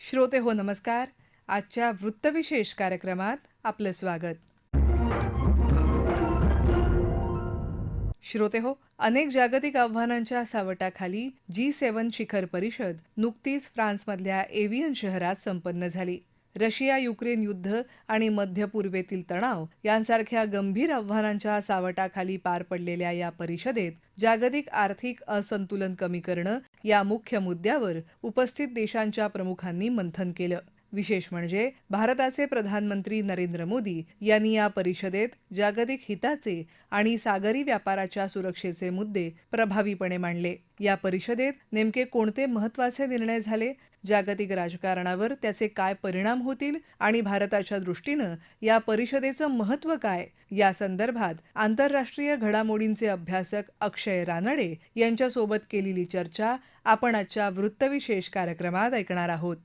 श्रोते हो नमस्कार. आजच्या वृत्तविशेष कार्यक्रमात आपलं स्वागत. श्रोते हो, अनेक जागतिक आव्हानांच्या सावटाखाली G7 शिखर परिषद नुकतीच फ्रान्समधल्या एव्हियन शहरात संपन्न झाली. रशिया युक्रेन युद्ध आणि मध्य पूर्वेतील तणाव यांसारख्या गंभीर आव्हानांच्या सावटाखाली पार पडलेल्या या परिषदेत जागतिक आर्थिक असंतुलन कमी करणं या मुख्य मुद्द्यावर उपस्थित देशांच्या प्रमुखांनी मंथन केलं. विशेष म्हणजे भारताचे प्रधानमंत्री नरेंद्र मोदी यांनी या परिषदेत जागतिक हिताचे आणि सागरी व्यापाराच्या सुरक्षेचे मुद्दे प्रभावीपणे मांडले. या परिषदेत नेमके कोणते महत्त्वाचे निर्णय झाले, जागतिक राजकारणावर त्याचे काय परिणाम होतील आणि भारताच्या दृष्टीनं या परिषदेचं महत्त्व काय, या संदर्भात आंतरराष्ट्रीय घडामोडींचे अभ्यासक अक्षय रानडे यांच्यासोबत केलेली चर्चा आपण आजच्या वृत्तविशेष कार्यक्रमात ऐकणार आहोत.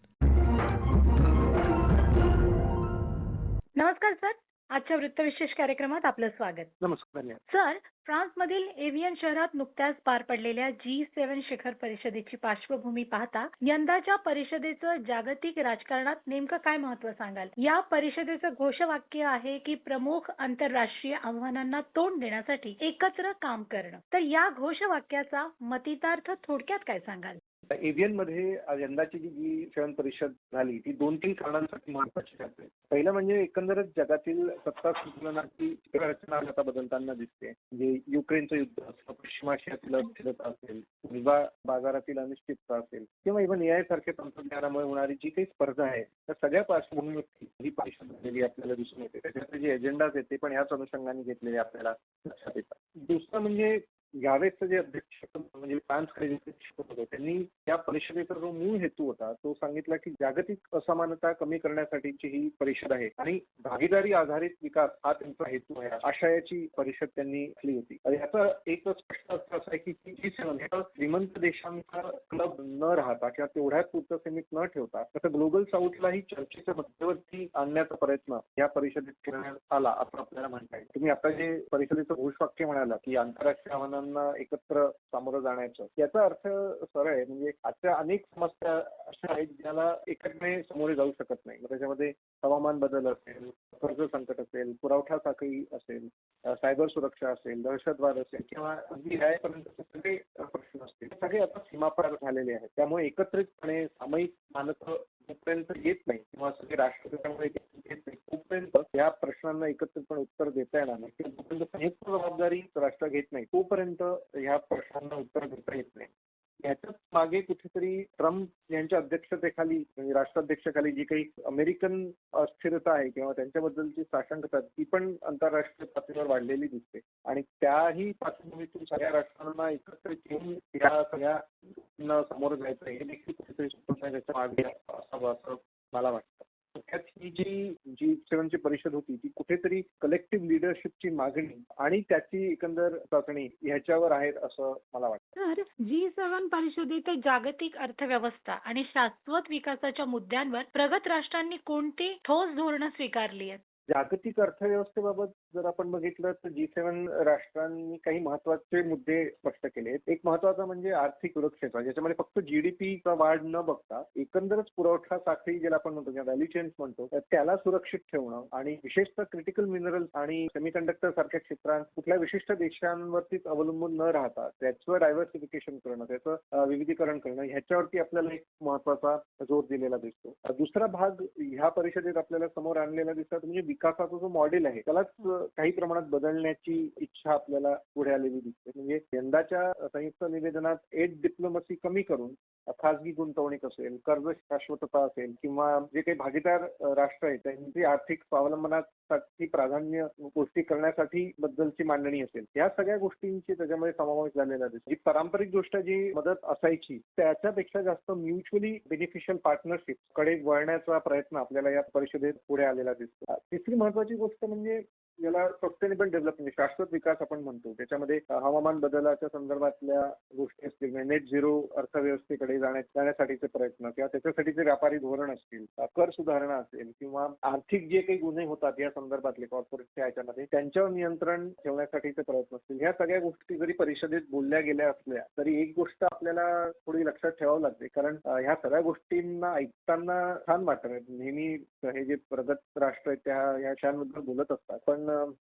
नमस्कार सर. आजच्या वृत्तविशेष कार्यक्रमात आपलं स्वागत. नमस्कार. सर, फ्रान्समधील एव्हियन शहरात नुकत्याच पार पडलेल्या G7 शिखर परिषदेची पार्श्वभूमी पाहता यंदाच्या परिषदेचं जागतिक राजकारणात नेमकं काय महत्त्व सांगाल? या परिषदेचं घोषवाक्य आहे की प्रमुख आंतरराष्ट्रीय आव्हानांना तोंड देण्यासाठी एकत्र काम करणं. तर या घोषवाक्याचा मतितार्थ थोडक्यात काय सांगाल? एव्हियन मध्ये यंदाची जी G7 परिषद झाली ती 2-3 कारणांसाठी महत्वाची ठरते. पहिलं म्हणजे एकंदरच जगातील सत्ता संतुलनाची रचना आता बदलताना दिसते. म्हणजे युक्रेनचं युद्ध असेल, पश्चिम आशियातील अस्थिरता असेल, ऊर्जा बाजारातील अनिश्चितता असेल किंवा इव्हन AI सारख्या तंत्रज्ञानामुळे होणारी जी काही स्पर्धा आहे त्या सगळ्या पार्श्वभूमीवरती ही परिषद झालेली आपल्याला दिसून येते. त्याच्यातले जे एजेंडाज आहेत ते पण ह्याच अनुषंगाने घेतलेले आपल्याला लक्षात येतात. दुसरं म्हणजे यावेळेसचे जे अध्यक्ष म्हणजे फ्रान्सकडे जे अध्यक्ष होते त्यांनी या परिषदेचा जो मूळ हेतू होता तो सांगितला की जागतिक असमानता कमी करण्यासाठीची ही परिषद आहे आणि भागीदारी आधारित विकास हा त्यांचा हेतू आहे. आशयाची परिषद त्यांनी केली होती. याचा एक स्पष्ट अर्थ असा आहे की G7 हा श्रीमंत देशांचा क्लब न राहता किंवा तेवढ्याच पुरतं सीमित न ठेवता तसं ग्लोबल साऊथलाही चर्चेच्या मध्यवर्ती आणण्याचा प्रयत्न या परिषदेत करण्यात आला असं आपल्याला म्हणता येईल. तुम्ही आता जे परिषदेचं घोषवाक्य म्हणाला की आंतरराष्ट्रीय आव्हानांना एकत्र सामोरं जाण्याचं, याचा अर्थ सरळ आहे. म्हणजे आजच्या अनेक समस्या अशा आहेत ज्याला एकत्रितपणे सामोरे जाऊ शकत नाही. त्याच्यामध्ये हवामान बदल असेल, कर्ज संकट असेल, पुरवठा साखळी असेल, सायबर सुरक्षा असेल, दहशतवाद असेल किंवा अगदी न्यायापर्यंतचे सगळे प्रश्न असतील, सगळे आता सीमापार झालेले आहेत. त्यामुळे एकत्रितपणे सामायिक मानक जोपर्यंत येत नाही किंवा सगळे राष्ट्र त्याच्यामुळे येत नाही तोपर्यंत या प्रश्नांना एकत्रितपणे उत्तर देता येणार नाही किंवा जोपर्यंत संयुक्त जबाबदारी राष्ट्र घेत नाही तोपर्यंत ह्या प्रश्नांना उत्तर देता येत नाही. याच्याच मागे कुठेतरी ट्रम्प यांच्या अध्यक्षतेखाली म्हणजे राष्ट्राध्यक्षाखाली जी काही अमेरिकन अस्थिरता आहे किंवा त्यांच्याबद्दलची साशंकता ती पण आंतरराष्ट्रीय पातळीवर वाढलेली दिसते आणि त्याही पार्श्वभूमीतून सगळ्या राष्ट्रांना एकत्रित घेऊन या सगळ्या सामोरं जायचं हे देखील कुठेतरी त्याच्या मागे असावं असं मला वाटतं. त्यात ही जी G7 ची परिषद होती ती कुठेतरी कलेक्टिव्ह लिडरशिपची मागणी आणि त्याची एकंदर चाचणी ह्याच्यावर आहेत असं मला वाटतं. तर G7 परिषदेत जागतिक अर्थव्यवस्था आणि शाश्वत विकासाच्या मुद्द्यांवर प्रगत राष्ट्रांनी कोणती ठोस धोरणं स्वीकारली आहेत? जागतिक अर्थव्यवस्थेबाबत जर आपण बघितलं तर G7 राष्ट्रांनी काही महत्वाचे मुद्दे स्पष्ट केले आहेत. एक महत्वाचा म्हणजे आर्थिक सुरक्षेचा, ज्याच्यामध्ये फक्त GDP चा वाढ न बघता एकंदरच पुरवठा साखळी ज्याला आपण म्हणतो किंवा व्हॅल्यू चेन्स म्हणतो त्याला सुरक्षित ठेवणं आणि विशेषतः क्रिटिकल मिनरल्स आणि सेमीकंडक्टर सारख्या क्षेत्रांत कुठल्या विशिष्ट देशांवरतीच अवलंबून न राहता त्याचं डायव्हर्सिफिकेशन करणं, त्याचं विविधीकरण करणं ह्याच्यावरती आपल्याला एक महत्वाचा जोर दिलेला दिसतो. दुसरा भाग ह्या परिषदेत आपल्याला समोर आणलेला दिसतात म्हणजे विकासाचा जो मॉडेल आहे त्यालाच काही प्रमाणात बदलण्याची इच्छा आपल्याला पुढे आलेली दिसते. म्हणजे यंदाच्या संयुक्त निवेदनात एड डिप्लोमसी कमी करून खासगी गुंतवणूक असेल, कर्ज शाश्वतता असेल किंवा जे काही भागीदार राष्ट्र आहेत त्यांची आर्थिक स्वावलंबनासाठी प्राधान्य गोष्टी करण्यासाठी बद्दलची मांडणी असेल, या सगळ्या गोष्टींची त्याच्यामध्ये समावेश झालेला दिसतो. ही पारंपरिक दृष्ट्या जी मदत असायची त्याच्यापेक्षा जास्त म्युच्युअली बेनिफिशियल पार्टनरशिप कडे वळण्याचा प्रयत्न आपल्याला या परिषदेत पुढे आलेला दिसतो. तिसरी महत्वाची गोष्ट म्हणजे याला सस्टेनेबल डेव्हलपमेंट शाश्वत विकास आपण म्हणतो. त्याच्यामध्ये हवामान बदलाच्या संदर्भातल्या गोष्टी असतील, नेट झिरो अर्थव्यवस्थेकडे जाण्यासाठीचे प्रयत्न किंवा त्याच्यासाठीचे व्यापारी धोरण असतील, कर सुधारणा असेल किंवा आर्थिक जे काही गुन्हे होतात या संदर्भातले कॉर्पोरेटच्या ह्याच्यामध्ये त्यांच्यावर नियंत्रण ठेवण्यासाठीचे प्रयत्न असतील. ह्या सगळ्या गोष्टी जरी परिषदेत बोलल्या गेल्या असल्या तरी एक गोष्ट आपल्याला थोडी लक्षात ठेवावी लागते. कारण ह्या सगळ्या गोष्टींना ऐकताना छान वाटतं. नेहमी हे जे प्रगत राष्ट्र आहेत त्या ह्या विषयांबद्दल बोलत असतात, पण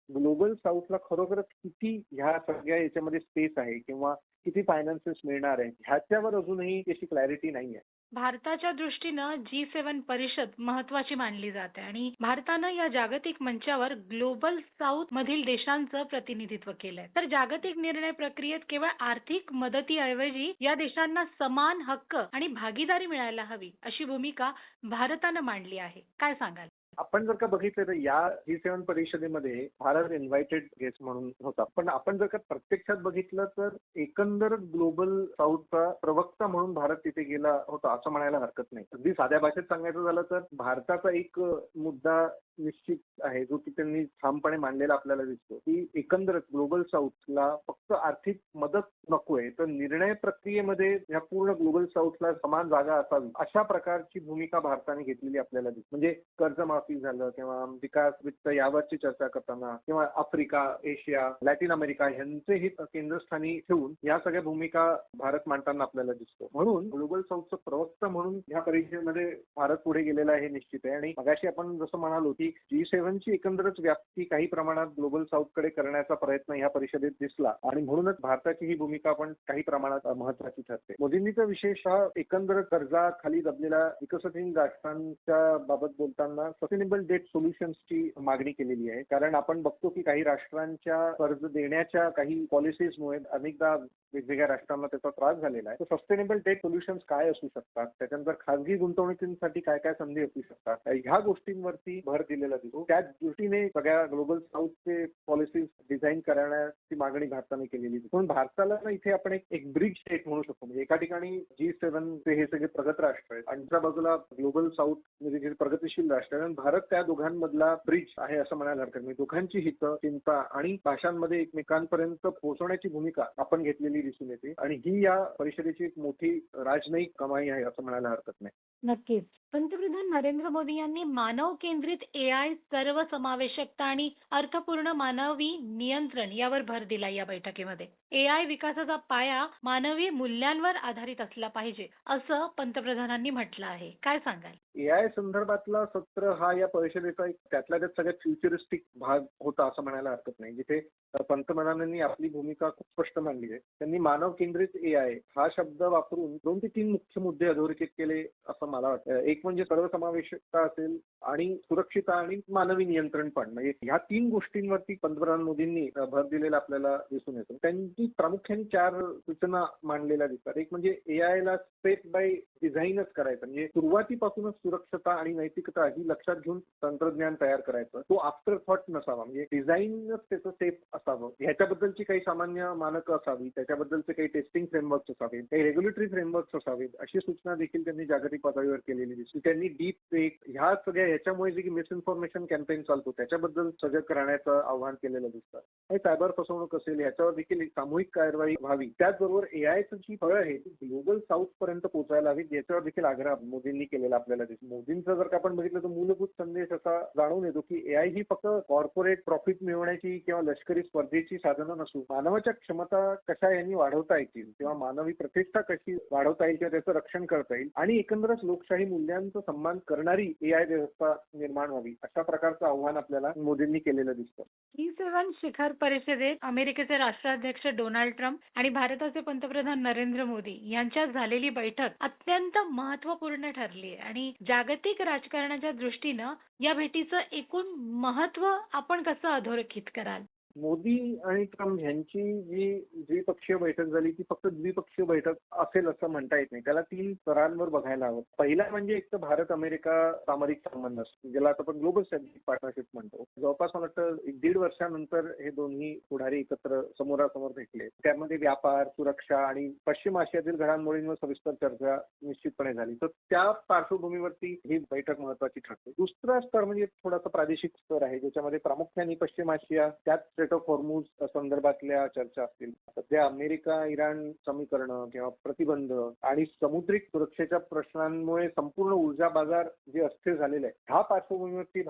ग्लोबल साऊथला खरोखरच किती ह्या सगळ्या याच्यामध्ये स्पेस आहे किंवा किती फायनान्सेस मिळणार आहे ह्याच्यावर अजूनही त्याची क्लॅरिटी नाहीये. भारताच्या दृष्टीनं G7 परिषद महत्वाची मानली जाते आणि भारतानं या जागतिक मंचावर ग्लोबल साऊथ मधील देशांचं प्रतिनिधित्व केलंय. तर जागतिक निर्णय प्रक्रियेत केवळ आर्थिक मदतीऐवजी या देशांना समान हक्क आणि भागीदारी मिळायला हवी अशी भूमिका भारतानं मांडली आहे. काय सांगाल? आपण जर का बघितलं तर या G7 परिषदेमध्ये भारत इन्व्हायटेड गेस्ट म्हणून होता, पण आपण जर का प्रत्यक्षात बघितलं तर एकंदर ग्लोबल साऊथचा प्रवक्ता म्हणून भारत तिथे गेला होता असं म्हणायला हरकत नाही. अगदी साध्या भाषेत सांगायचं झालं तर भारताचा एक मुद्दा निश्चित आहे जो की त्यांनी ठामपणे मांडलेला आपल्याला दिसतो की एकंदरच ग्लोबल साऊथला फक्त आर्थिक मदत नकोय तर निर्णय प्रक्रियेमध्ये या पूर्ण ग्लोबल साऊथला समान जागा असावी अशा प्रकारची भूमिका भारताने घेतलेली आपल्याला दिसते. म्हणजे कर्जमाफी झालं किंवा विकास वित्त यावरची चर्चा करताना किंवा आफ्रिका, एशिया, लॅटिन अमेरिका यांचे हित केंद्रस्थानी ठेवून या सगळ्या भूमिका भारत मांडताना आपल्याला दिसतो. म्हणून ग्लोबल साऊथचं प्रवक्ता म्हणून या परिषदेमध्ये भारत पुढे गेलेला आहे निश्चित आहे. आणि मगाशी आपण जसं म्हणालो की G7 ची एकंदरच व्याप्ती काही प्रमाणात ग्लोबल साऊथकडे करण्याचा प्रयत्न या परिषदेत दिसला आणि म्हणूनच भारताची ही भूमिका पण काही प्रमाणात महत्वाची ठरते. मोदींनी तर विशेषतः एकंदर कर्जाखाली दबलेल्या विकसनशील राष्ट्रांच्या बाबत बोलताना सस्टेनेबल डेट सोल्युशन्सची मागणी केलेली आहे. कारण आपण बघतो की काही राष्ट्रांच्या कर्ज देण्याच्या काही पॉलिसीजमुळे अनेकदा वेगवेगळ्या राष्ट्रांना त्याचा त्रास झालेला आहे. तर सस्टेनेबल डेट सोल्युशन्स काय असू शकतात, त्याच्यानंतर खासगी गुंतवणुकीसाठी काय काय संधी असू शकतात, ह्या गोष्टींवरती भर दिलेला दिसतो. त्या दृष्टीने सगळ्या ग्लोबल साऊथचे पॉलिसीज डिझाईन करण्याची मागणी भारताने केलेली दिसते. म्हणून भारताला ना इथे आपण एक ब्रिज स्टेट म्हणू शकतो. म्हणजे एका ठिकाणी G7 चे हे सगळे प्रगत राष्ट्र आहेत आणि दुसऱ्या बाजूला ग्लोबल साऊथ म्हणजे जे प्रगतीशील राष्ट्र आहेत. भारत त्या दोघांमधला ब्रिज आहे असं म्हणायला हरकत नाही. दोघांची हित, चिंता आणि भाषांमध्ये एकमेकांपर्यंत पोहोचवण्याची भूमिका आपण घेतलेली दिसून येते आणि ही या परिषदेची एक मोठी राजनयिक कमाई आहे असं म्हणायला हरकत नाही. नक्कीच. पंतप्रधान नरेंद्र मोदी यांनी मानव केंद्रित AI, सर्वसमावेशकता आणि अर्थपूर्ण मानवी नियंत्रण यावर भर दिला या बैठकीमध्ये. AI विकासाचा पाया मानवी मूल्यांवर आधारित असला पाहिजे असं पंतप्रधानांनी म्हटलं आहे. काय सांगाल? AI संदर्भातला सत्र हा या परिषदेचा एक त्यातल्या त्यात सगळ्यात फ्युचरिस्टिक भाग होता असं म्हणायला हरकत नाही. जिथे पंतप्रधानांनी आपली भूमिका खूप स्पष्ट मांडली आहे. त्यांनी मानव केंद्रित AI हा शब्द वापरून 2 ते 3 मुख्य मुद्दे अधोरेखित केले असं मला वाटतं. एक म्हणजे सर्वसमावेशकता असेल आणि सुरक्षितता आणि मानवी नियंत्रण पण. म्हणजे ह्या 3 गोष्टींवरती पंतप्रधान मोदींनी भर दिलेला आपल्याला दिसून येतो. त्यांनी प्रामुख्याने 4 सूचना मांडलेल्या दिसतात. एक म्हणजे AI ला स्टेप बाय डिझाईनच करायचं. म्हणजे सुरुवातीपासूनच सुरक्षता आणि नैतिकता ही लक्षात घेऊन तंत्रज्ञान तयार करायचं. तो आफ्टर थॉट नसावा. म्हणजे डिझाईनच त्याचं सेफ असावं. ह्याच्याबद्दलची काही सामान्य मानकं असावी, त्याच्याबद्दलचे काही टेस्टिंग फ्रेमवर्क्स असावेत, काही रेग्युलेटरी फ्रेमवर्क्स असावेत, अशी सूचना देखील त्यांनी जागतिक पातळीवर केलेली दिसते. त्यांनी डीप फेक ह्या सगळ्या ह्याच्यामुळे जे मिसइन्फॉर्मेशन कॅम्पेन चालतो त्याच्याबद्दल सजग राहण्याचं आव्हान केलेलं दिसतं. आणि सायबर फसवणूक असेल ह्याच्यावर देखील एक सामूहिक कारवाई व्हावी. त्याचबरोबर AIचं जी फळं आहे ती ग्लोबल साऊथ पर्यंत पोहोचायला हवी याच्यावर देखील आग्रह मोदींनी केलेला आपल्याला दिसतो. मोदींचं जर का आपण बघितलं तर मूलभूत संदेश असा जाणून येतो की AI ही फक्त कॉर्पोरेट प्रॉफिट मिळवण्याची किंवा लष्करी स्पर्धेची साधनं नसून मानवाच्या क्षमता कशा यांनी वाढवता येतील किंवा मानवी प्रतिष्ठा कशी वाढवता येईल किंवा त्याचं रक्षण करता येईल आणि एकंदरच लोकशाही मूल्यांचा सन्मान करणारी AI व्यवस्था निर्माण व्हावी अशा प्रकारचं आव्हान आपल्याला मोदींनी केलेलं दिसतं. G7 शिखर परिषदेत अमेरिकेचे राष्ट्राध्यक्ष डोनाल्ड ट्रम्प आणि भारताचे पंतप्रधान नरेंद्र मोदी यांच्यात झालेली बैठक अत्यंत महत्त्वपूर्ण ठरली आहे आणि जागतिक राजकारणाच्या दृष्टीनं या भेटीचं एकूण महत्त्व आपण कसं अधोरेखित कराल? मोदी आणि ट्रम्प यांची जी द्विपक्षीय बैठक झाली ती फक्त द्विपक्षीय बैठक असेल असं म्हणता येत नाही. त्याला 3 स्तरांवर बघायला हवं. पहिला म्हणजे एक तर भारत अमेरिका सामरिक संबंध असतो, ज्याला आता आपण ग्लोबल स्ट्रॅटेजिक पार्टनरशिप म्हणतो. जवळपास मला वाटतं 1-1.5 वर्षानंतर हे दोन्ही पुढारी एकत्र समोरासमोर भेटले. त्यामध्ये व्यापार, सुरक्षा आणि पश्चिम आशियातील घडामोडींवर सविस्तर चर्चा निश्चितपणे झाली. तर त्या पार्श्वभूमीवरती ही बैठक महत्वाची ठरते. दुसरा स्तर म्हणजे थोडासा प्रादेशिक स्तर आहे, ज्याच्यामध्ये प्रामुख्याने पश्चिम आशिया, त्यात स्ट्रेट ऑफ हॉर्मुझ संदर्भातल्या चर्चा असतील. सध्या अमेरिका इराण समीकरणं किंवा प्रतिबंध आणि समुद्रिक सुरक्षेच्या प्रश्नांमुळे संपूर्ण ऊर्जा बाजार जे अस्थिर झालेले आहे, ह्या पार्श्वभूमीवरती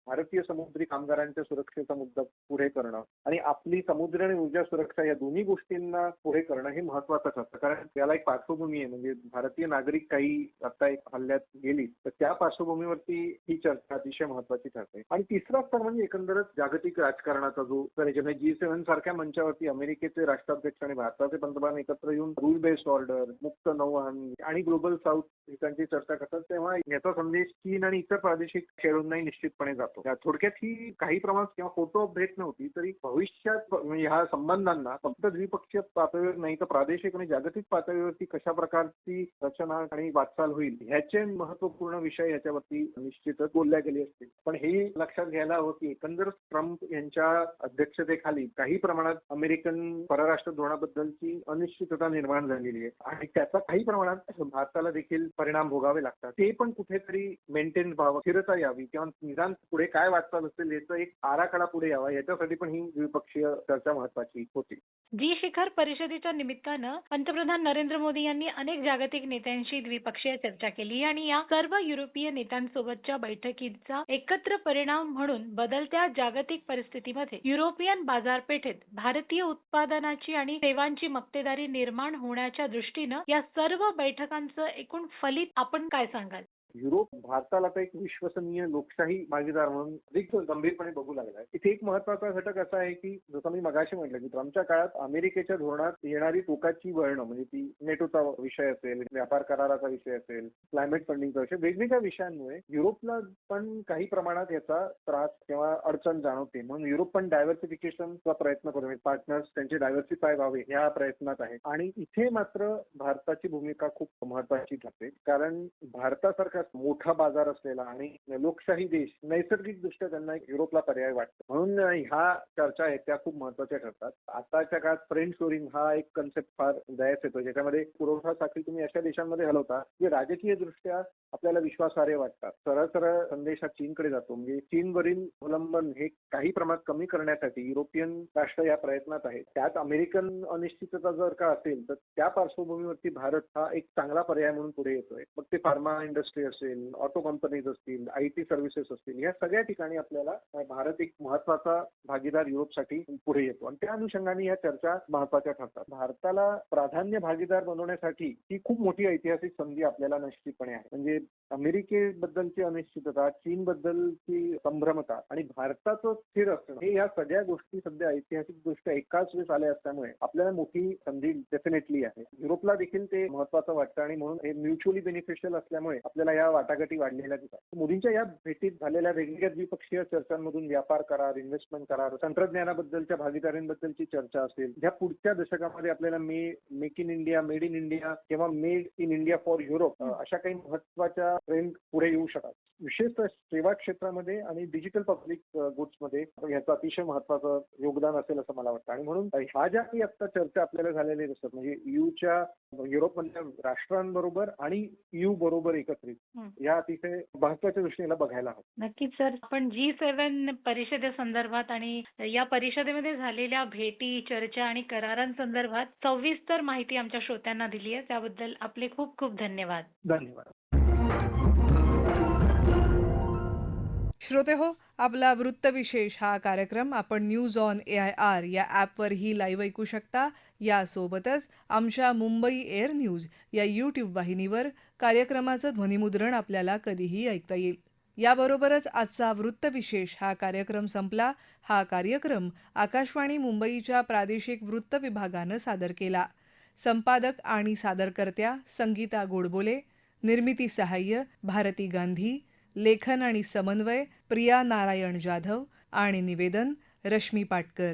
भारतीय समुद्री कामगारांच्या सुरक्षेचा मुद्दा पुढे करणं आणि आपली समुद्र आणि ऊर्जा सुरक्षा या दोन्ही गोष्टींना पुढे करणं हे महत्वाचं ठरतं. कारण त्याला एक पार्श्वभूमी आहे, म्हणजे भारतीय नागरिक काही आता एक हल्ल्यात गेली तर त्या पार्श्वभूमीवरती ही चर्चा अतिशय महत्वाची ठरते. आणि तिसरा स्तर म्हणजे एकंदरच जागतिक राजकारणाचा जो G7 सारख्या मंचावरती अमेरिकेचे राष्ट्राध्यक्ष आणि भारताचे पंतप्रधान एकत्र येऊन रूल बेस्ड ऑर्डर, मुक्त नौवहन आणि ग्लोबल साऊथ ठिकाणची चर्चा करतात, तेव्हा याचा संदेश चीन आणि इतर प्रादेशिक खेळूंनाही निश्चितपणे जातो. थोडक्यात ही काही प्रमाणात किंवा फोटो भेट नव्हती तरी भविष्यात ह्या संबंधांना फक्त द्विपक्षीय पातळीवर नाही तर प्रादेशिक आणि जागतिक पातळीवरती कशा प्रकारची रचना आणि वाटचाल होईल ह्याचे महत्वपूर्ण विषय याच्यावरती निश्चितच बोलल्या गेले असतील. पण हे लक्षात घ्यायला हवं की एकंदर ट्रम्प यांच्या अध्यक्षतेखाली काही प्रमाणात अमेरिकन परराष्ट्र धोरणाबद्दलची अनिश्चितता निर्माण झालेली आहे आणि त्याचा काही प्रमाणात भारताला देखील परिणाम भोगावे लागतात. ते पण कुठेतरी मेंटेन व्हावं, स्थिरता यावी किंवा निदान पुढे काय वाटचाल असेल याचा एक आराखडा पुढे यावा, याच्यासाठी पण ही द्विपक्षीय चर्चा महत्वाची होती. जी शिखर परिषदेच्या निमित्तानं पंतप्रधान नरेंद्र मोदी यांनी अनेक जागतिक नेत्यांशी द्विपक्षीय चर्चा केली आणि या सर्व युरोपीय नेत्यांसोबतच्या बैठकीचा एकत्र परिणाम म्हणून बदलत्या जागतिक परिस्थितीमध्ये युरोपियन बाजारपेठेत भारतीय उत्पादनाची आणि सेवांची मक्तेदारी निर्माण होण्याच्या दृष्टीनं या सर्व बैठकांचं एकूण फलित आपण काय सांगाल? युरोप भारताला आता एक विश्वसनीय लोकशाही भागीदार म्हणून अधिक गंभीरपणे बघू लागला आहे. इथे एक महत्वाचा घटक असा आहे की जसं मी मगाशी म्हटलं की ट्रम्पच्या काळात अमेरिकेच्या धोरणात येणारी टोकाची वळणं, म्हणजे ती नेटोचा विषय असेल, व्यापार कराराचा विषय असेल, क्लायमेट फंडिंगचा विषय, वेगवेगळ्या विषयांमुळे युरोपला पण काही प्रमाणात याचा त्रास किंवा अडचण जाणवते. म्हणून युरोप पण डायव्हर्सिफिकेशनचा प्रयत्न करू, पार्टनर्स त्यांचे डायव्हर्सिफाय व्हावे या प्रयत्नात आहे. आणि इथे मात्र भारताची भूमिका खूप महत्वाची ठरते, कारण भारतासारखा मोठा बाजार असलेला आणि लोकशाही देश नैसर्गिक दृष्ट्या त्यांना युरोपला पर्याय वाटतो. म्हणून ह्या चर्चा आहेत त्या खूप महत्वाच्या ठरतात. आताच्या काळात फ्रेंड शोरिंग हा एक कन्सेप्ट फार दयास येतो, ज्याच्यामध्ये पुरवठा साखळी तुम्ही अशा देशांमध्ये हलवता जे राजकीय दृष्ट्या आपल्याला विश्वासार्ह वाटतात. सरळ सरळ संदेश हा चीनकडे जातो. म्हणजे चीनवरील अवलंबन हे काही प्रमाणात कमी करण्यासाठी युरोपियन राष्ट्र या प्रयत्नात आहेत. त्यात अमेरिकन अनिश्चितता जर का असेल तर त्या पार्श्वभूमीवरती भारत हा एक चांगला पर्याय म्हणून पुढे येतोय. मग ते फार्मा इंडस्ट्री असेल, ऑटो कंपनीज असतील, IT सर्व्हिसेस असतील, या सगळ्या ठिकाणी आपल्याला भारत एक महत्वाचा भागीदार युरोपसाठी पुढे येतो आणि त्या अनुषंगाने या चर्चा महत्वाच्या ठरतात. भारताला प्राधान्य भागीदार बनवण्यासाठी ही खूप मोठी ऐतिहासिक संधी आपल्याला निश्चितपणे आहे. म्हणजे अमेरिकेबद्दलची अनिश्चितता, चीन बद्दलची संभ्रमता आणि भारताचं स्थिर असणं, हे या सगळ्या गोष्टी सध्या ऐतिहासिक दृष्ट्या एकाच वेळेस आल्या असल्यामुळे आपल्याला मोठी संधी डेफिनेटली आहे. युरोपला देखील ते महत्वाचं वाटतं आणि म्हणून हे म्युच्युअली बेनिफिशियल असल्यामुळे आपल्याला या वाटाघाटी वाढलेल्या दिसतात. मोदींच्या या भेटीत झालेल्या वेगवेगळ्या द्विपक्षीय चर्चांमधून व्यापार करार, इन्व्हेस्टमेंट करार, तंत्रज्ञानाबद्दलच्या भागीदारींबद्दलची चर्चा असेल, ज्या पुढच्या दशकामध्ये आपल्याला make in India, made in India किंवा made in India for Europe अशा काही महत्वाच्या ट्रेंड पुढे येऊ शकतात. विशेषतः सेवा क्षेत्रामध्ये आणि डिजिटल पब्लिक गुड्समध्ये याचं अतिशय महत्वाचं योगदान असेल असं मला वाटतं. आणि म्हणून ह्या ज्या काही आता चर्चा आपल्याला झालेल्या दिसतात, म्हणजे युरोपमधल्या राष्ट्रांबरोबर आणि EU बरोबर एकत्रित, या अतिशय महत्वाच्या दृष्टीने बघायला हवं. नक्कीच सर, आपण G7 परिषदेसंदर्भात आणि या परिषदेमध्ये झालेल्या भेटी, चर्चा आणि करारांसंदर्भात सविस्तर माहिती आमच्या श्रोत्यांना दिली आहे, त्याबद्दल आपले खूप खूप धन्यवाद. धन्यवाद. श्रोतेहो, आपला वृत्तविशेष हा कार्यक्रम आपण न्यूज ऑन AIR या ॲपवरही लाईव्ह ऐकू शकता. यासोबतच आमच्या मुंबई एअर न्यूज या YouTube वाहिनीवर कार्यक्रमाचं ध्वनिमुद्रण आपल्याला कधीही ऐकता येईल. याबरोबरच आजचा वृत्तविशेष हा कार्यक्रम संपला. हा कार्यक्रम आकाशवाणी मुंबईच्या प्रादेशिक वृत्त विभागानं सादर केला. संपादक आणि सादरकर्त्या संगीता गोडबोले, निर्मिती सहाय्य भारती गांधी, लेखन आणि समन्वय प्रिया नारायण जाधव आणि निवेदन रश्मी पाटकर.